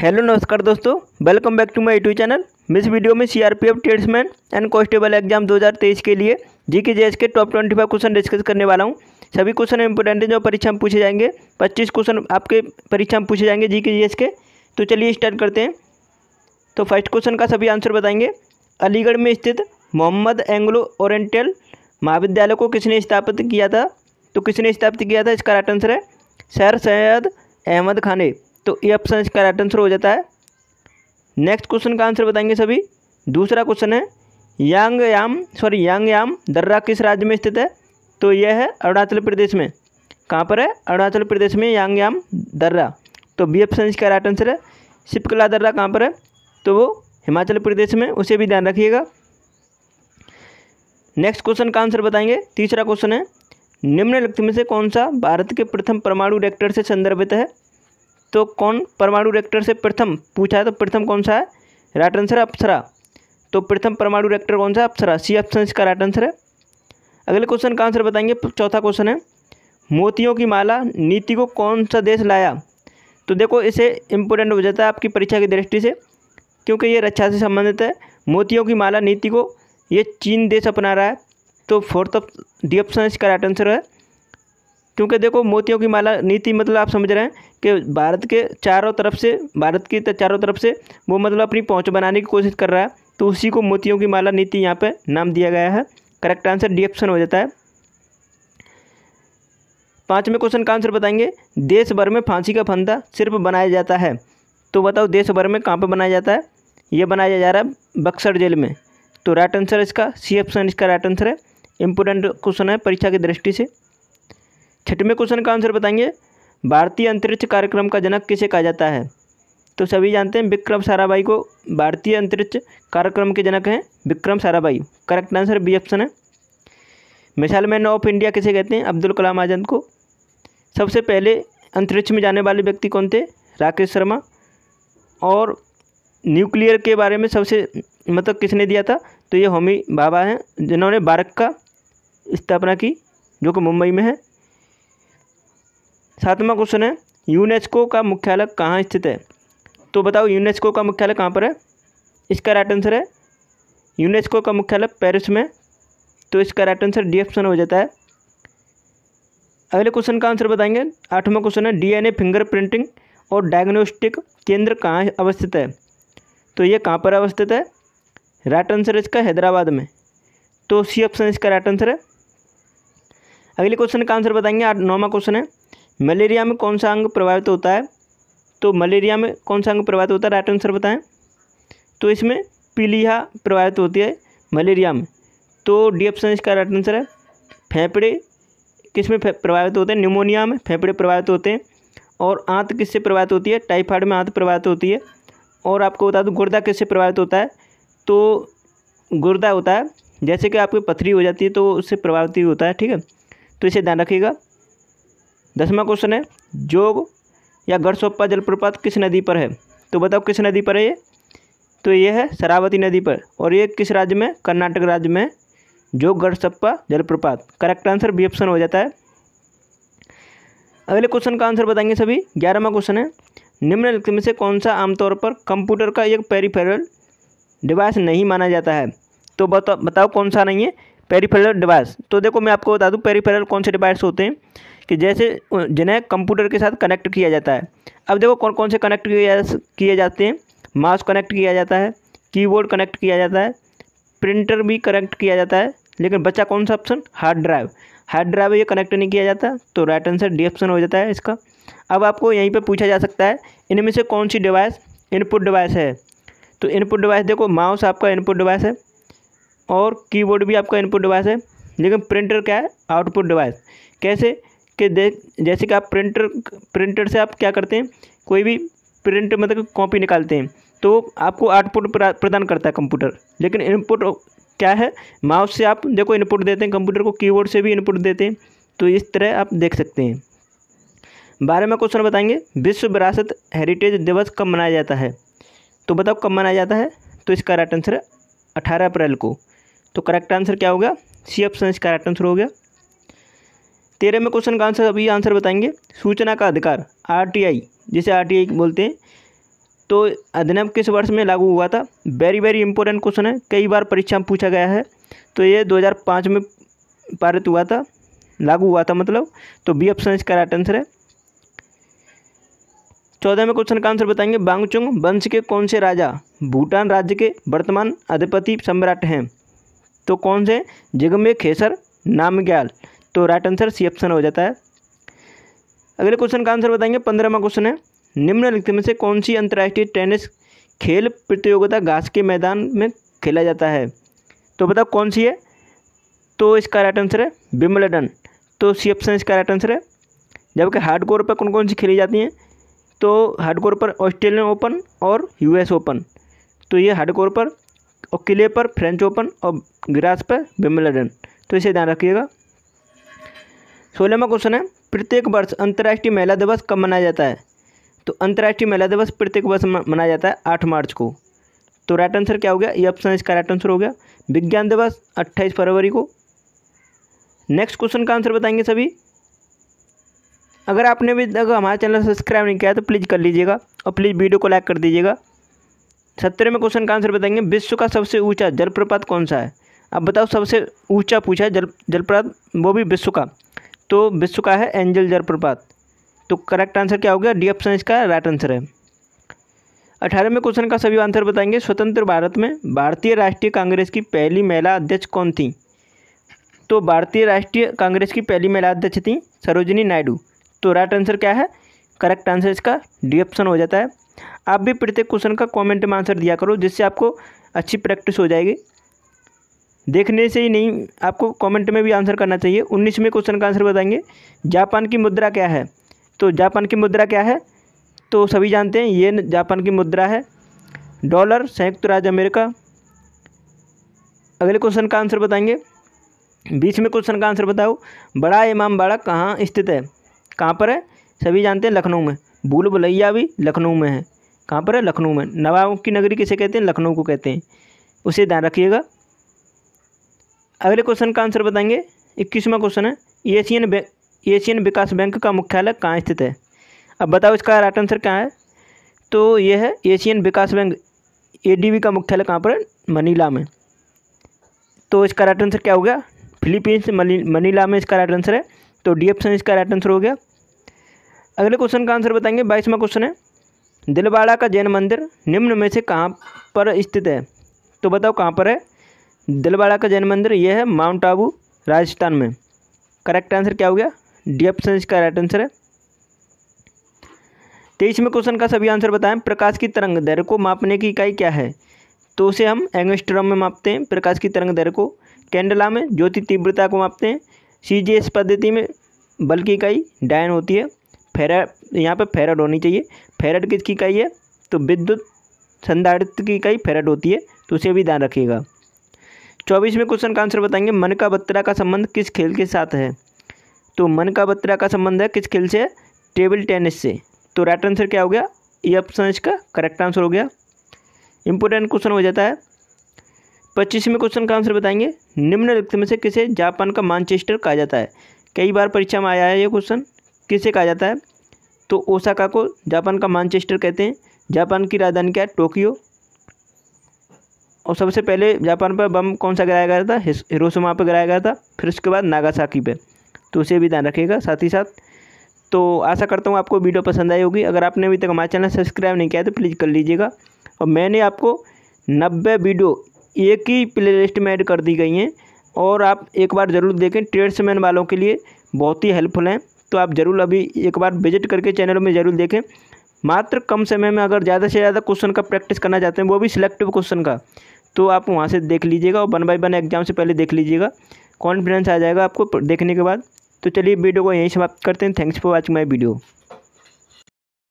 Hello नमस्कार दोस्तों, welcome back to my YouTube channel. मैं इस वीडियो में CRPF tradesman and constable exam 2023 के लिए जीके जीएस के टॉप 25 क्वेश्चन डिस्कस करने वाला हूं। सभी क्वेश्चन इंपोर्टेंट है जो परीक्षा में पूछे जाएंगे। 25 क्वेश्चन आपके परीक्षा में पूछे जाएंगे जीके जीएस के। तो चलिए स्टार्ट करते हैं। तो फर्स्ट क्वेश्चन का सभी आंसर बताएंगे। अलीगढ़ में स्थित मोहम्मद एंग्लो ओरिएंटल महाविद्यालय को किसने स्थापित किया था? तो किसने स्थापित किया था, इसका राइट आंसर है सर सैयद अहमद खान ने। तो ये ऑप्शन इसका राइट आंसर हो जाता है। नेक्स्ट क्वेश्चन का आंसर बताएंगे सभी। दूसरा क्वेश्चन है यांगयाम दर्रा किस राज्य में स्थित है? तो यह है अरुणाचल प्रदेश में। कहाँ पर है? अरुणाचल प्रदेश में यांगयाम दर्रा। तो बी ऑप्शन इसका राइट आंसर है। शिपकला दर्रा कहाँ पर है? तो वो हिमाचल प्रदेश में, उसे भी ध्यान रखिएगा। नेक्स्ट क्वेश्चन का आंसर बताएंगे। तीसरा क्वेश्चन है निम्नलिखित में से कौन सा भारत के प्रथम परमाणु रिएक्टर से संदर्भित है? तो कौन परमाणु रिएक्टर से प्रथम पूछा है, तो प्रथम कौन सा है? राइट आंसर है अप्सरा। तो प्रथम परमाणु रिएक्टर कौन सा? अप्सरा। सी ऑप्शन इसका राइट आंसर है। अगले क्वेश्चन का आंसर बताएंगे। चौथा क्वेश्चन है मोतियों की माला नीति को कौन सा देश लाया? तो देखो इसे इंपोर्टेंट हो जाता है आपकी परीक्षा की दृष्टि से, क्योंकि ये रक्षा से संबंधित है। मोतियों की माला नीति को ये चीन देश अपना रहा है। तो फोर्थ डी ऑप्शन इसका राइट आंसर है। क्योंकि देखो मोतियों की माला नीति मतलब आप समझ रहे हैं कि भारत की चारों तरफ से वो मतलब अपनी पहुंच बनाने की कोशिश कर रहा है। तो उसी को मोतियों की माला नीति यहाँ पे नाम दिया गया है। करेक्ट आंसर डी ऑप्शन हो जाता है। पांचवें क्वेश्चन का आंसर बताएंगे। देश भर में फांसी का फंदा सिर्फ बनाया जाता है। तो बताओ देश भर में कहाँ पर बनाया जाता है? ये बनाया जा रहा है बक्सर जेल में। तो राइट आंसर इसका सी ऑप्शन इसका राइट आंसर है। इंपोर्टेंट क्वेश्चन है परीक्षा की दृष्टि से। छठवें क्वेश्चन का आंसर बताएंगे। भारतीय अंतरिक्ष कार्यक्रम का जनक किसे कहा जाता है? तो सभी जानते हैं विक्रम साराभाई को भारतीय अंतरिक्ष कार्यक्रम के जनक हैं Vikram Sarabhai. Correct answer B option है। मिसाइल मैन ऑफ इंडिया किसे कहते हैं? अब्दुल कलाम आज़ाद को। सबसे पहले अंतरिक्ष में जाने वाले व्यक्ति कौन थे? राकेश शर्मा। और न्यूक्लियर के बारे में सबसे मतलब किसने दिया था? तो ये होमी भाभा हैं जिन्होंने भारत का स्थापना की, जो कि मुंबई में है। सातवां क्वेश्चन है यूनेस्को का मुख्यालय कहाँ स्थित है? तो बताओ यूनेस्को का मुख्यालय कहाँ पर है? इसका राइट आंसर है यूनेस्को का मुख्यालय पेरिस में। तो इसका राइट आंसर डी ऑप्शन हो जाता है। अगले क्वेश्चन का आंसर बताएंगे। आठवां क्वेश्चन है डीएनए फिंगरप्रिंटिंग और डायग्नोस्टिक केंद्र कहाँ अवस्थित है? तो ये कहाँ पर अवस्थित है? राइट आंसर इसका हैदराबाद में। तो सी ऑप्शन इसका राइट आंसर है। अगले क्वेश्चन का आंसर बताएंगे। नौवां क्वेश्चन है मलेरिया में कौन सा अंग प्रभावित होता है? तो मलेरिया में कौन सा अंग प्रभावित होता है? राइट आंसर बताएं। तो इसमें पीलिया प्रभावित होती है मलेरिया में। तो डी ऑप्शन इसका राइट आंसर है। फेफड़े किस में प्रभावित होते हैं? न्यूमोनिया में फेफड़े प्रभावित होते हैं। और आंत किससे प्रभावित होती है? टाइफाइड में आंत प्रभावित होती है। और आपको बता दूँ गुर्दा किससे प्रभावित होता है? तो गुर्दा होता है जैसे कि आपकी पथरी हो जाती है तो उससे प्रभावित ही होता है। ठीक है, तो इसे ध्यान रखिएगा। 10वां क्वेश्चन है जोग या गढ़सोप्पा जलप्रपात किस नदी पर है? तो बताओ किस नदी पर है ये? तो ये है शरावती नदी पर। और ये किस राज्य में? कर्नाटक राज्य में जोग गढ़सोप्पा जलप्रपात। करेक्ट आंसर बी ऑप्शन हो जाता है। अगले क्वेश्चन का आंसर बताएंगे सभी। 11वां क्वेश्चन है निम्नलिखित में से कौन सा आमतौर पर कंप्यूटर का एक पेरिफेरल डिवाइस नहीं माना जाता है? तो बताओ कौन सा नहीं है पेरिफेरल डिवाइस? तो देखो मैं आपको बता दूं पेरिफेरल कौन से डिवाइस होते हैं कि जैसे जिन्हें कंप्यूटर के साथ कनेक्ट किया जाता है। अब देखो कौन कौन से कनेक्ट किए जाते हैं। माउस कनेक्ट किया जाता है, कीबोर्ड कनेक्ट किया जाता है, प्रिंटर भी कनेक्ट किया जाता है। लेकिन बच्चा कौन सा ऑप्शन? हार्ड ड्राइव ये कनेक्ट नहीं किया जाता। तो राइट आंसर डी ऑप्शन हो जाता है इसका। अब आपको यहीं पर पूछा जा सकता है इनमें से कौन सी डिवाइस इनपुट डिवाइस है? तो इनपुट डिवाइस देखो माउस आपका इनपुट डिवाइस है और कीबोर्ड भी आपका इनपुट डिवाइस है। लेकिन प्रिंटर क्या है? Output device. कैसे कि जैसे कि आप प्रिंटर से आप क्या करते हैं, कोई भी प्रिंट मतलब कॉपी निकालते हैं तो आपको आउटपुट प्रदान करता है कंप्यूटर। लेकिन इनपुट क्या है? माउस से आप देखो इनपुट देते हैं कंप्यूटर को, कीबोर्ड से भी इनपुट देते हैं। तो इस तरह आप देख सकते हैं। 12वां क्वेश्चन बताएंगे विश्व विरासत हेरिटेज दिवस कब मनाया जाता है? तो बताओ कब मनाया जाता है? तो इसका राइट आंसर है 18 अप्रैल को। तो करेक्ट आंसर क्या होगा? सी ऑप्शन इसका राइट आंसर हो गया। 13वें क्वेश्चन का आंसर अभी आंसर बताएंगे। सूचना का अधिकार आरटीआई जिसे आरटीआई बोलते हैं तो अधिनियम किस वर्ष में लागू हुआ था? वेरी वेरी इंपॉर्टेंट क्वेश्चन है, कई बार परीक्षा में पूछा गया है। तो ये 2005 में पारित हुआ था, लागू हुआ था मतलब। तो बी ऑप्शन इसका राइट आंसर है। 14वें क्वेश्चन का आंसर बताएंगे। वांगचुंग वंश के कौन से राजा भूटान राज्य के वर्तमान अधिपति सम्राट हैं? तो कौन से? जिग्मे खेसर नामग्याल। तो राइट आंसर सी ऑप्शन हो जाता है। अगले क्वेश्चन का आंसर बताएंगे। 15वां क्वेश्चन है। निम्नलिखित में से कौन सी अंतर्राष्ट्रीय टेनिस खेल प्रतियोगिता घास के मैदान में खेला जाता है? तो बताओ कौन सी है? तो इसका राइट आंसर है विंबलडन। तो सी ऑप्शन इसका राइट आंसर है। जबकि हार्डकोर पर कौन कौन सी खेली जाती हैं? तो हार्डकोर पर ऑस्ट्रेलियन ओपन और यूएस ओपन। तो ये हार्डकोर पर, और क्ले पर फ्रेंच ओपन, और ग्रास पर विंबलडन। तो इसे ध्यान रखिएगा। 16वां क्वेश्चन है। प्रत्येक वर्ष अंतर्राष्ट्रीय महिला दिवस कब मनाया जाता है? तो अंतर्राष्ट्रीय महिला दिवस प्रत्येक वर्ष मनाया जाता है 8 मार्च को। तो राइट आंसर क्या हो गया? ये ऑप्शन इसका राइट आंसर हो गया। विज्ञान दिवस 28 फरवरी को। नेक्स्ट क्वेश्चन का आंसर बताएंगे सभी। अगर आपने भी अगर हमारा चैनल सब्सक्राइब नहीं किया तो प्लीज़ कर लीजिएगा, और प्लीज़ वीडियो को लाइक कर दीजिएगा। 17वें क्वेश्चन का आंसर बताएंगे। विश्व का सबसे ऊंचा जलप्रपात कौन सा है? अब बताओ, सबसे ऊंचा पूछा है जलप्रपात, वो भी विश्व का। तो विश्व का है एंजल जलप्रपात। तो करेक्ट आंसर क्या हो गया? डी ऑप्शन इसका राइट आंसर है। 18वें क्वेश्चन का सभी आंसर बताएंगे। स्वतंत्र भारत में भारतीय राष्ट्रीय कांग्रेस की पहली महिला अध्यक्ष कौन थी? तो भारतीय राष्ट्रीय कांग्रेस की पहली महिला अध्यक्ष थी सरोजिनी नायडू। तो राइट आंसर क्या है? करेक्ट आंसर इसका डी ऑप्शन हो जाता है। आप भी प्रत्येक क्वेश्चन का कमेंट में आंसर दिया करो, जिससे आपको अच्छी प्रैक्टिस हो जाएगी। देखने से ही नहीं, आपको कमेंट में भी आंसर करना चाहिए। 19वें क्वेश्चन का आंसर बताएंगे। जापान की मुद्रा क्या है? तो जापान की मुद्रा क्या है? तो सभी जानते हैं, ये जापान की मुद्रा है। डॉलर, संयुक्त राज्य अमेरिका। अगले क्वेश्चन का आंसर बताएंगे। 20वें क्वेश्चन का आंसर बताओ। बड़ा इमामबाड़ा कहाँ स्थित है? कहाँ पर है? सभी जानते हैं लखनऊ में। भूल भुलैया भी लखनऊ में है। कहाँ पर है? लखनऊ में। नवाबों की नगरी किसे कहते हैं? लखनऊ को कहते हैं। उसे ध्यान रखिएगा। अगले क्वेश्चन का आंसर बताएंगे। 21वां क्वेश्चन है। एशियन विकास बैंक का मुख्यालय कहाँ स्थित है? अब बताओ इसका राइट आंसर क्या है? तो ये है एशियन विकास बैंक, एडीबी का मुख्यालय कहाँ पर है? मनीला में। तो इसका राइट आंसर क्या हो गया? फिलीपींस मनीला में इसका राइट आंसर है। तो डी ऑप्शन इसका राइट आंसर हो गया। अगले क्वेश्चन का आंसर बताएंगे। 22वां क्वेश्चन है। दिलवाड़ा का जैन मंदिर निम्न में से कहाँ पर स्थित है? तो बताओ कहाँ पर है दिलवाड़ा का जैन मंदिर? यह है माउंट आबू, राजस्थान में। करेक्ट आंसर क्या हो गया? डी ऑप्शन इसका राइट आंसर है। 23वें क्वेश्चन का सभी आंसर बताएं। प्रकाश की तरंग दैर्घ्य को मापने की इकाई क्या है? तो उसे हम एंगस्ट्रॉम में मापते हैं, प्रकाश की तरंग दैर्घ्य को। कैंडेला में ज्योति तीव्रता को मापते हैं। सीजीएस पद्धति में बल की इकाई डायन होती है। फेराड, यहाँ पे फेराड होनी चाहिए। फेराड किसकी इकाई है? तो विद्युत संधारित्र की इकाई फेराड होती है। तो उसे भी ध्यान रखिएगा। 24वें क्वेश्चन का आंसर बताएंगे। मन का बत्तरा का संबंध किस खेल के साथ है? तो मन का बत्तरा का संबंध है किस खेल से? टेबल टेनिस से। तो राइट आंसर क्या हो गया? ये ऑप्शन इसका करेक्ट आंसर हो गया। इंपोर्टेंट क्वेश्चन हो जाता है। 25वें क्वेश्चन का आंसर बताएंगे। निम्नलिखित में से किसे जापान का मानचेस्टर कहा जाता है? कई बार परीक्षा में आया है ये क्वेश्चन। किसे कहा जाता है? तो ओसाका को जापान का मानचेस्टर कहते हैं। जापान की राजधानी क्या है? टोक्यो। और सबसे पहले जापान पर बम कौन सा गिराया गया था? हिरोशिमा पर गिराया गया था। फिर उसके बाद नागासाकी पे। तो उसे भी ध्यान रखिएगा साथ ही साथ। तो आशा करता हूँ आपको वीडियो पसंद आई होगी। अगर आपने अभी तक हमारा चैनल सब्सक्राइब नहीं किया तो प्लीज़ कर लीजिएगा। और मैंने आपको 90 वीडियो एक ही प्लेलिस्ट में ऐड कर दी गई हैं, और आप एक बार ज़रूर देखें। ट्रेड्समैन वालों के लिए बहुत ही हेल्पफुल हैं। तो आप ज़रूर अभी एक बार विजिट करके चैनल में ज़रूर देखें। मात्र कम समय में अगर ज़्यादा से ज़्यादा क्वेश्चन का प्रैक्टिस करना चाहते हैं, वो भी सिलेक्टिव क्वेश्चन का, तो आप वहाँ से देख लीजिएगा। और 1 बाय 1 एग्जाम से पहले देख लीजिएगा। कॉन्फिडेंस आ जाएगा आपको देखने के बाद। तो चलिए वीडियो को यहीं समाप्त करते हैं। Thanks for watching my video.